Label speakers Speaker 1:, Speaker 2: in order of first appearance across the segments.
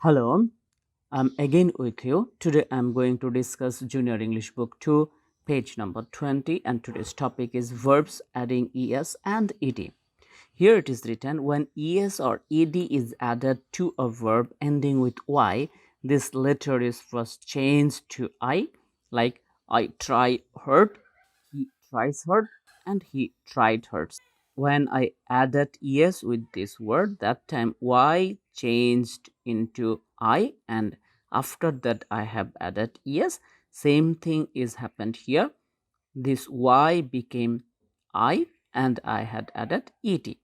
Speaker 1: Hello, I'm again with you. Today I'm going to discuss Junior English Book 2, page number 20, and today's topic is verbs adding es and ed. Here it is written when es or ed is added to a verb ending with y, this letter is first changed to I, like I try hurt, he tries hurt, and he tried hurt. When I added es with this word, that time y changed into I, and after that I have added es. Same thing is happened here. This y became I, and I had added ed.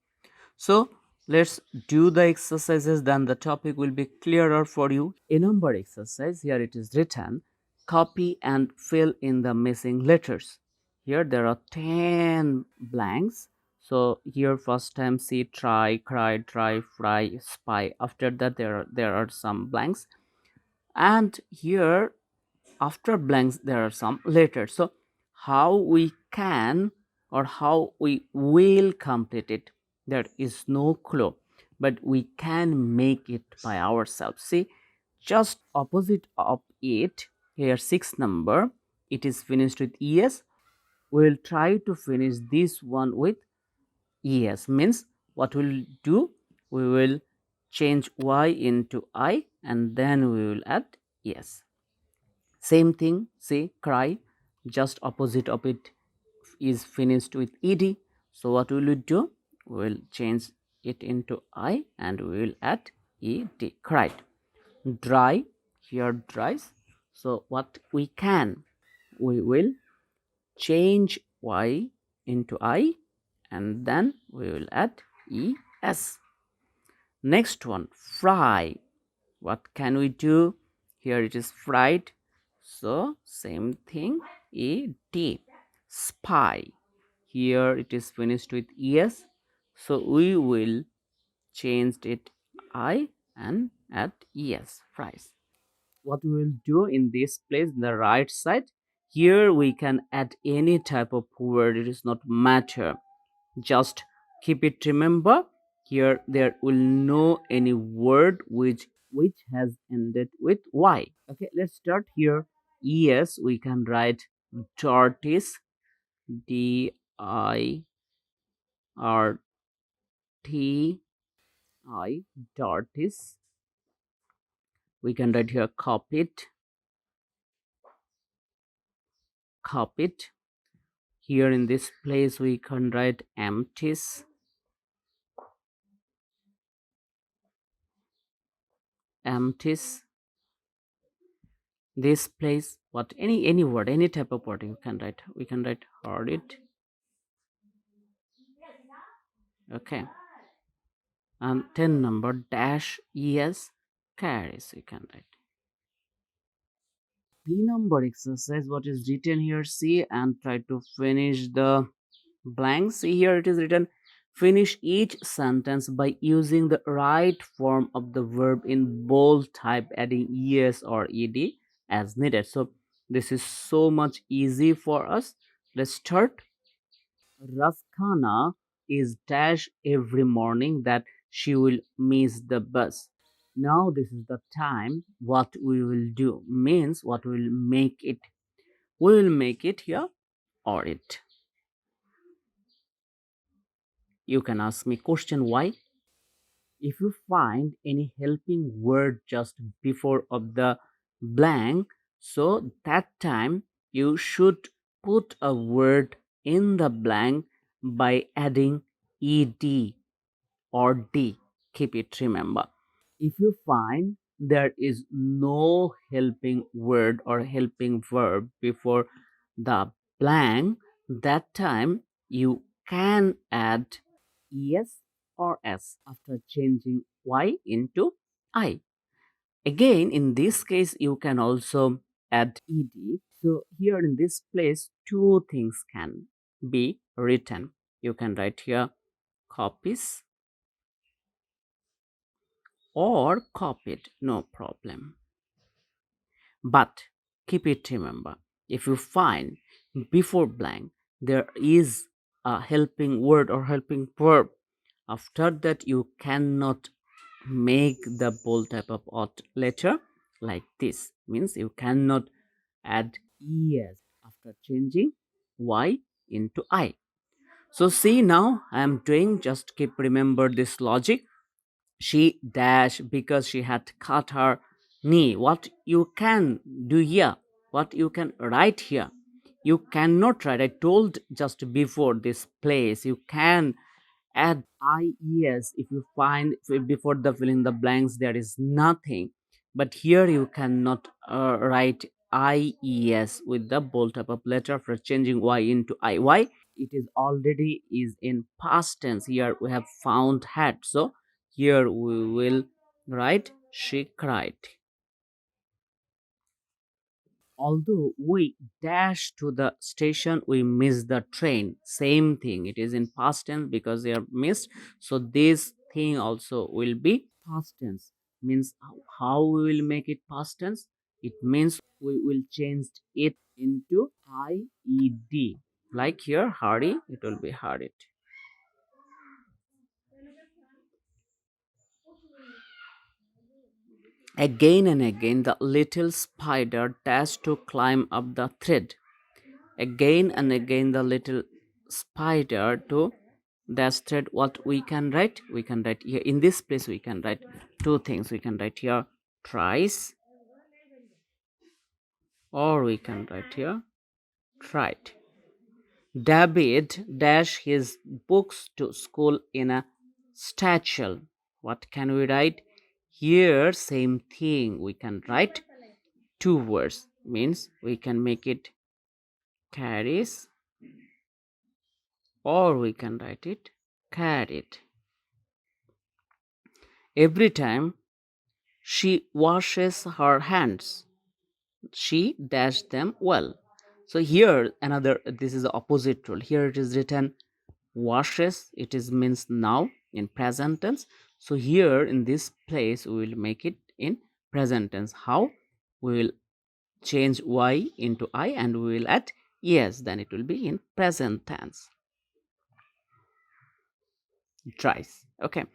Speaker 1: So let's do the exercises, then the topic will be clearer for you. A number exercise, here it is written, copy and fill in the missing letters. Here there are 10 blanks. So here first time see try, cry, try, fry, spy. After that there are some blanks. And here after blanks there are some letters. So how we can or how we will complete it, there is no clue, but we can make it by ourselves. See, just opposite of it, here 6 number, it is finished with es. We will try to finish this one with es. Means what we'll do, we will change y into I, and then we will add es. Same thing, say cry, just opposite of it is finished with ed. So what will we do? We will change it into I, and we will add ed. Cried. Dry, here dries. So what we can? We will change y into I, and then we will add es. Next one, fry. What can we do? Here it is fried. So same thing, ed. Spy. Here it is finished with es. So we will change it I and add es, fries. What we will do in this place, in the right side, here we can add any type of word. It is not matter. Just keep it, remember, here there will no any word which has ended with y. Okay, let's start here. Es, we can write tortoise, d-i-r-t-i, tortoise. We can write here copy it. Here in this place we can write empties, empties. This place, what, any word, any type of word you can write. We can write heard it. Okay, and 10 number dash es, carries, we can write. B number exercise, what is written here, see, and try to finish the blank. See, here it is written, finish each sentence by using the right form of the verb in bold type, adding es or ed as needed. So this is so much easy for us. Let's start. Raskana is dash every morning that she will miss the bus. Now this is the time. What we will do means what we will make it. We will make it here or it. You can ask me question why. If you find any helping word just before of the blank, so that time you should put a word in the blank by adding ed or d. Keep it, remember. If you find there is no helping word or helping verb before the blank, that time you can add es or s after changing y into I. Again, in this case, you can also add ed. So here in this place, two things can be written. You can write here copies or copied, no problem. But keep it, remember, if you find before blank there is a helping word or helping verb, after that you cannot make the bold type of odd letter like this. Means you cannot add es after changing y into I. So see, now I am doing, just keep remember this logic. She dash because she had cut her knee. What you can do here, what you can write here, you cannot write. I told just before this place, you can add ies if you find before the fill in the blanks there is nothing, but here you cannot write ies with the bold type of letter for changing y into I. Why? It is already is in past tense. Here we have found had, so here we will write she cried. Although we dash to the station, we miss the train. Same thing, it is in past tense because they are missed. So this thing also will be past tense. Means how we will make it past tense? It means we will change it into ied. Like here, hurry, it will be hurried. Again and again, the little spider dashed to climb up the thread. Again and again, the little spider to dash thread. What we can write? We can write here in this place. We can write two things. We can write here tries, or we can write here tried. David dash his books to school in a satchel. What can we write? Here, same thing. We can write two words. Means we can make it carries, or we can write it carried. Every time she washes her hands, she dash them well. So here another, this is the opposite rule. Here it is written washes, it is means now in present tense. So here in this place we will make it in present tense. How? We will change y into I and we will add yes, then it will be in present tense. Tries. Okay.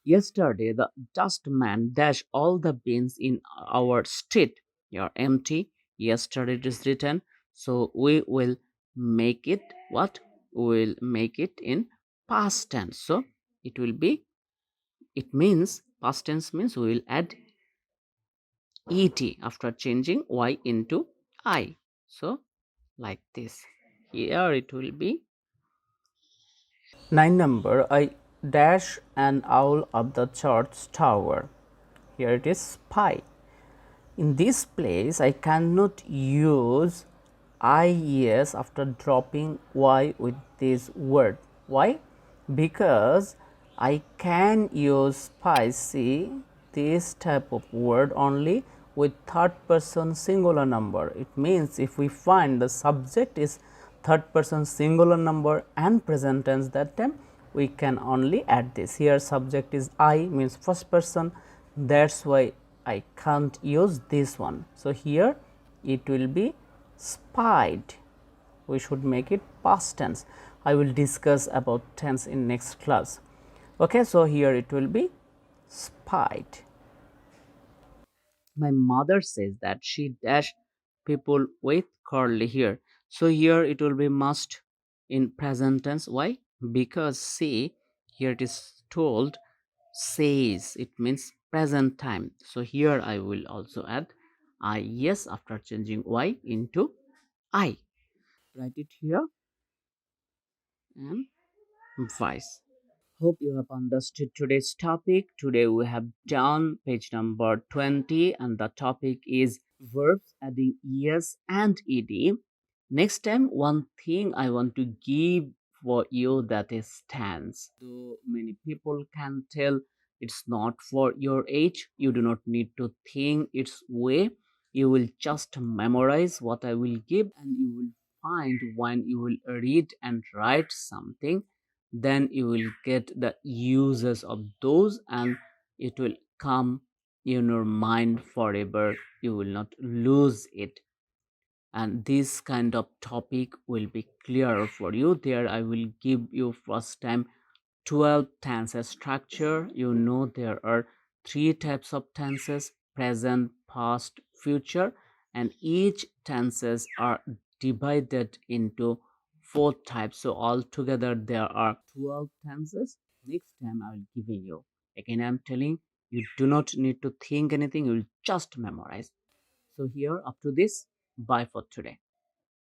Speaker 1: Yesterday, the dustman dashed all the bins in our street. You're empty. Yesterday it is written. So we will make it what? We will make it in past tense. So it will be, it means past tense means we will add et after changing y into I. So like this. Here it will be 9 number. I dash an owl up the church tower. Here it is spy. In this place, I cannot use ies after dropping y with this word. Why? Because I can use spy, see, this type of word only with third person singular number. It means if we find the subject is third person singular number and present tense, that time we can only add this. Here subject is I, means first person, that's why I can't use this one. So here it will be spied. We should make it past tense. I will discuss about tense in next class. Okay, so here it will be spied. My mother says that she dash people with curly hair. So here it will be must in present tense. Why? Because see, here it is told says, it means present time. So here I will also add I yes after changing y into I. Write it here and vice. Hope you have understood today's topic. Today we have done page number 20 and the topic is verbs adding es and ed. Next time, one thing I want to give for you, that is tense. Though many people can tell it's not for your age, you do not need to think its way. You will just memorize what I will give and you will find when you will read and write something, then you will get the uses of those and it will come in your mind forever. You will not lose it, and this kind of topic will be clearer for you. There I will give you first time 12 tenses structure. You know there are three types of tenses: present, past, future, and each tenses are divided into four types. So altogether there are 12 tenses. Next time I will give you. Again, I'm telling you do not need to think anything, you will just memorize. So here up to this, bye for today.